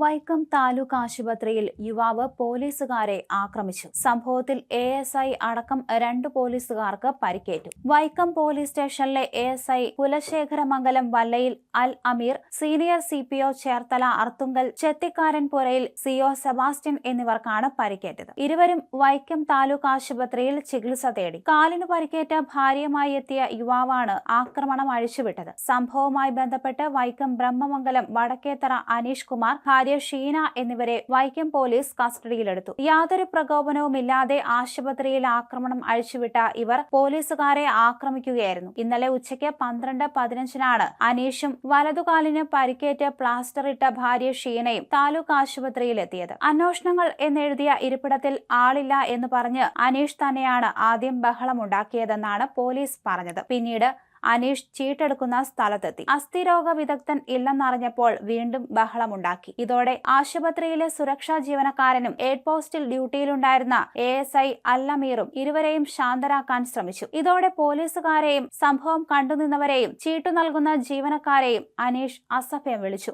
വൈക്കം താലൂക്ക് ആശുപത്രിയിൽ യുവാവ് പോലീസുകാരെ ആക്രമിച്ചു. സംഭവത്തിൽ ASI അടക്കം 2 പോലീസുകാർക്ക് പരിക്കേറ്റു. വൈക്കം പോലീസ് സ്റ്റേഷനിലെ ASI കുലശേഖരമംഗലം വല്ലയിൽ അൽ അമീർ, സീനിയർ CPO ചേർത്തല അർത്തുങ്കൽ ചെത്തിക്കാരൻപുരയിൽ CO സെബാസ്റ്റ്യൻ എന്നിവർക്കാണ് പരിക്കേറ്റത്. ഇരുവരും വൈക്കം താലൂക്ക് ആശുപത്രിയിൽ ചികിത്സ തേടി. കാലിന് പരിക്കേറ്റ ഭാര്യയുമായി എത്തിയ യുവാവാണ് ആക്രമണം അഴിച്ചുവിട്ടത്. സംഭവവുമായി ബന്ധപ്പെട്ട് വൈക്കം ബ്രഹ്മമംഗലം വടക്കേത്തറ അനീഷ് കുമാർ, ഭാര്യ ഷീന എന്നിവരെ വൈക്കം പോലീസ് കസ്റ്റഡിയിലെടുത്തു. യാതൊരു പ്രകോപനവുമില്ലാതെ ആശുപത്രിയിൽ ആക്രമണം അഴിച്ചുവിട്ട ഇവർ പോലീസുകാരെ ആക്രമിക്കുകയായിരുന്നു. ഇന്നലെ ഉച്ചയ്ക്ക് 12:15 അനീഷും വലതുകാലിന് പരിക്കേറ്റ് പ്ലാസ്റ്റർ ഇട്ട ഭാര്യ ഷീനയും താലൂക്ക് ആശുപത്രിയിലെത്തിയത്. അന്വേഷണങ്ങൾ എന്നെഴുതിയ ഇരിപ്പിടത്തിൽ ആളില്ല എന്ന് പറഞ്ഞ് അനീഷ് തന്നെയാണ് ആദ്യം ബഹളമുണ്ടാക്കിയതെന്നാണ് പോലീസ് പറഞ്ഞത്. പിന്നീട് അനീഷ് ചീട്ടെടുക്കുന്ന സ്ഥലത്തെത്തി. അസ്ഥിരോഗ വിദഗ്ധൻ ഇല്ലെന്നറിഞ്ഞപ്പോൾ വീണ്ടും ബഹളമുണ്ടാക്കി. ഇതോടെ ആശുപത്രിയിലെ സുരക്ഷാ ജീവനക്കാരനും എയ്ഡ് പോസ്റ്റിൽ ഡ്യൂട്ടിയിലുണ്ടായിരുന്ന ASI അൽ അമീറും ഇരുവരെയും ശാന്തരാക്കാൻ ശ്രമിച്ചു. ഇതോടെ പോലീസുകാരെയും സംഭവം കണ്ടുനിന്നവരെയും ചീട്ടു നൽകുന്ന ജീവനക്കാരെയും അനീഷ് അസഭ്യം വിളിച്ചു.